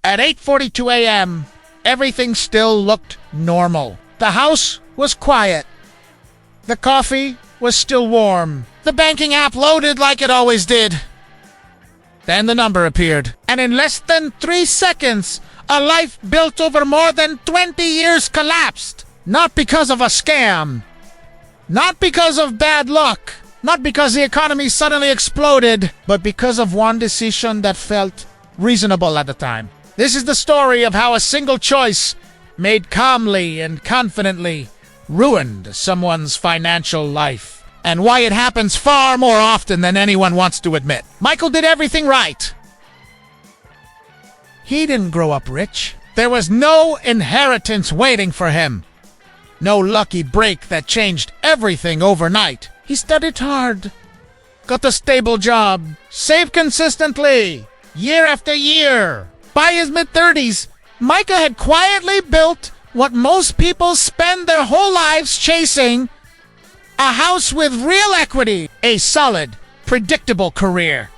At 8:42 a.m., everything still looked normal. The house was quiet. The coffee was still warm. The banking app loaded like it always did. Then the number appeared, and in less than 3 seconds, a life built over more than 20 years collapsed. Not because of a scam. Not because of bad luck. Not because the economy suddenly exploded, but because of one decision that felt reasonable at the time. This is the story of how a single choice, made calmly and confidently, ruined someone's financial life, and why it happens far more often than anyone wants to admit. Michael did everything right. He didn't grow up rich. There was no inheritance waiting for him. No lucky break that changed everything overnight. He studied hard, got a stable job, saved consistently, year after year. By his mid-30s, Micah had quietly built what most people spend their whole lives chasing: a house with real equity, a solid, predictable career,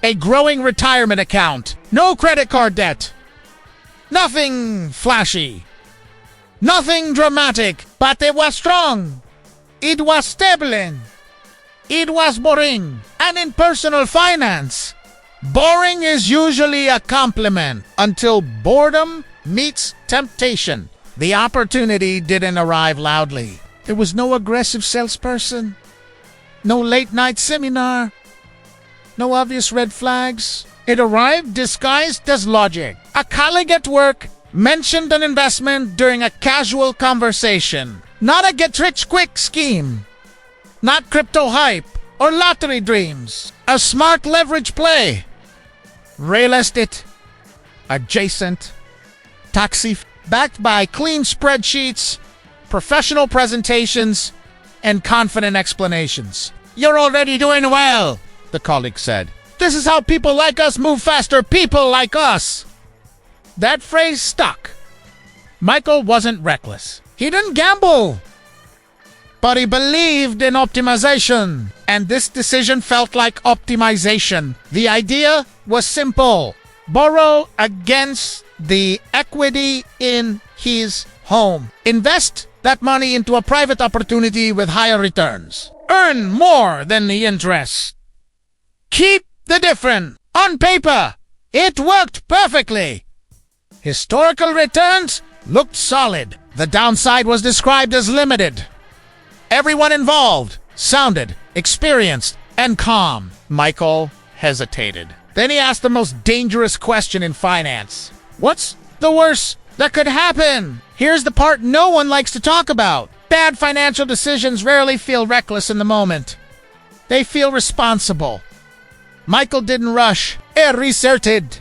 a growing retirement account, no credit card debt. Nothing flashy, nothing dramatic, but it was strong. It was stable. It was boring. And in personal finance, boring is usually a compliment until boredom meets temptation. The opportunity didn't arrive loudly. There was no aggressive salesperson, no late-night seminar, no obvious red flags. It arrived disguised as logic. A colleague at work mentioned an investment during a casual conversation. Not a get-rich-quick scheme. Not crypto hype or lottery dreams. A smart leverage play. Real estate. Adjacent. Taxi. Backed by clean spreadsheets, professional presentations, and confident explanations. "You're already doing well," the colleague said. "This is how people like us move faster. People like us." That phrase stuck. Michael wasn't reckless. He didn't gamble. But he believed in optimization. And this decision felt like optimization. The idea was simple. Borrow against the equity in his home. Invest that money into a private opportunity with higher returns. Earn more than the interest. Keep the difference. On paper, it worked perfectly. Historical returns looked solid. The downside was described as limited. Everyone involved sounded experienced and calm. Michael hesitated. Then he asked the most dangerous question in finance. What's the worst that could happen? Here's the part no one likes to talk about. Bad financial decisions rarely feel reckless in the moment. They feel responsible. Michael didn't rush. He researched.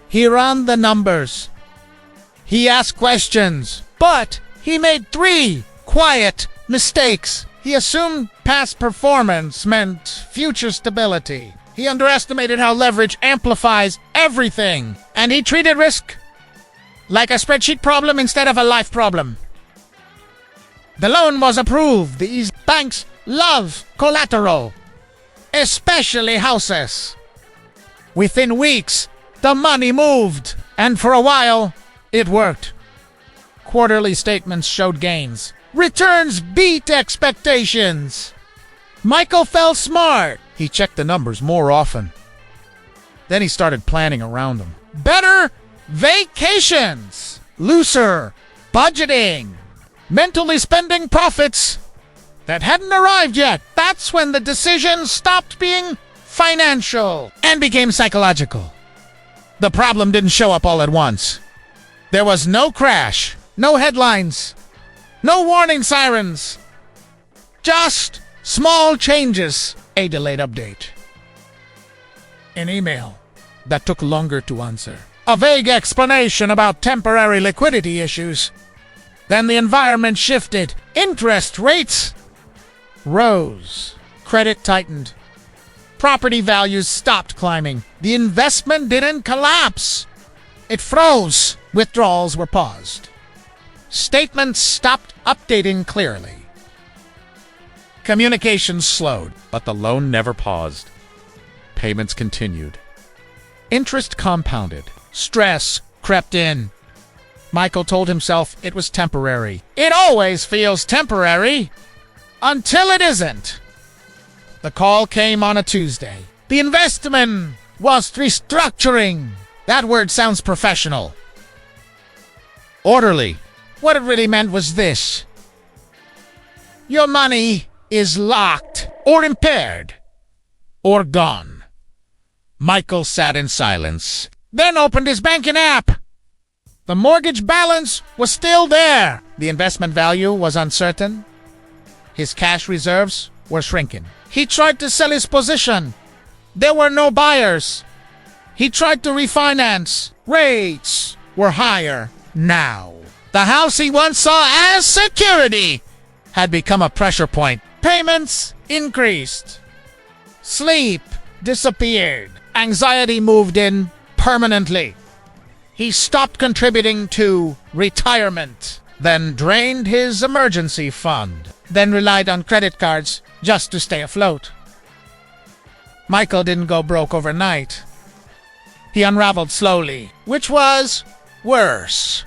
He ran the numbers. He asked questions. But he made 3 quiet mistakes. He assumed past performance meant future stability. He underestimated how leverage amplifies everything. And he treated risk like a spreadsheet problem instead of a life problem. The loan was approved. These banks love collateral, especially houses. Within weeks, the money moved, and for a while, it worked. Quarterly statements showed gains. Returns beat expectations. Michael felt smart. He checked the numbers more often. Then he started planning around them. Better vacations. Looser budgeting. Mentally spending profits that hadn't arrived yet. That's when the decision stopped being financial and became psychological. The problem didn't show up all at once. There was no crash, no headlines, no warning sirens. Just small changes. A delayed update. An email that took longer to answer. A vague explanation about temporary liquidity issues. Then the environment shifted. Interest rates rose. Credit tightened. Property values stopped climbing. The investment didn't collapse. It froze. Withdrawals were paused. Statements stopped updating clearly. Communications slowed, but the loan never paused. Payments continued. Interest compounded. Stress crept in. Michael told himself it was temporary. It always feels temporary until it isn't. The call came on a Tuesday. The investment was restructuring. That word sounds professional. Orderly. What it really meant was this. Your money is locked, or impaired, or gone. Michael sat in silence, then opened his banking app. The mortgage balance was still there. The investment value was uncertain. His cash reserves were shrinking. He tried to sell his position. There were no buyers. He tried to refinance. Rates were higher now. The house he once saw as security had become a pressure point. Payments increased. Sleep disappeared. Anxiety moved in permanently. He stopped contributing to retirement, then drained his emergency fund, then relied on credit cards just to stay afloat. Michael didn't go broke overnight. He unraveled slowly, which was worse.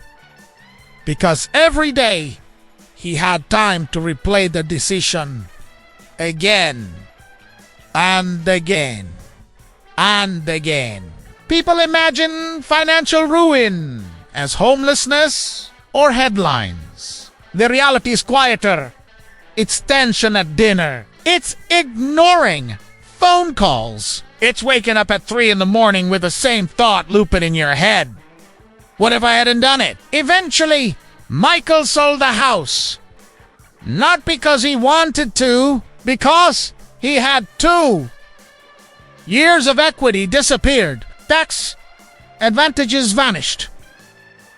Because every day he had time to replay the decision again and again and again. People imagine financial ruin as homelessness or headlines. The reality is quieter. It's tension at dinner. It's ignoring phone calls. It's waking up at 3 in the morning with the same thought looping in your head. What if I hadn't done it? Eventually, Michael sold the house. Not because he wanted to, because he had to. Years of equity disappeared. Tax advantages vanished.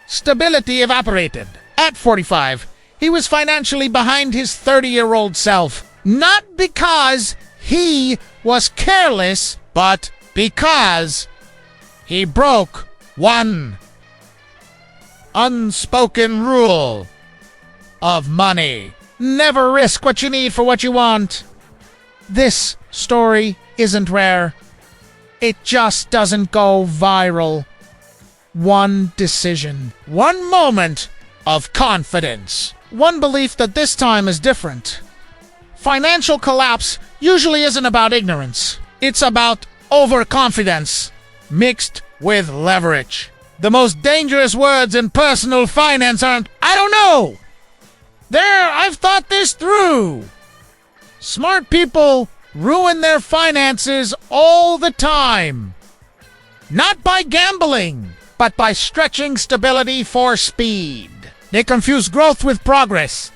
Stability evaporated. At 45, he was financially behind his 30-year-old self. Not because he was careless, but because he broke one unspoken rule of money. Never risk what you need for what you want. This story isn't rare. It just doesn't go viral. One decision, one moment of confidence, one belief that this time is different. Financial collapse usually isn't about ignorance. It's about overconfidence mixed with leverage. The most dangerous words in personal finance aren't, "I don't know." There, I've thought this through. Smart people ruin their finances all the time. Not by gambling, but by stretching stability for speed. They confuse growth with progress,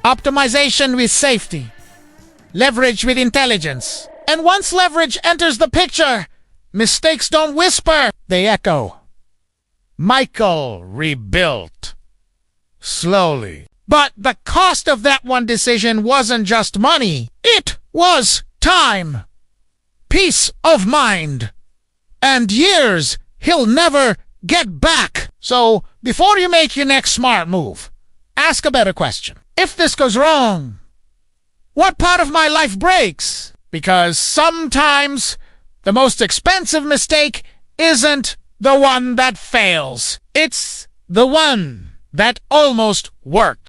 optimization with safety, leverage with intelligence. And once leverage enters the picture, mistakes don't whisper, they echo. Michael rebuilt. Slowly. But the cost of that one decision wasn't just money. It was time, peace of mind, and years he'll never get back. So, before you make your next smart move, ask a better question. If this goes wrong, what part of my life breaks? Because sometimes the most expensive mistake isn't the one that fails. It's the one that almost worked.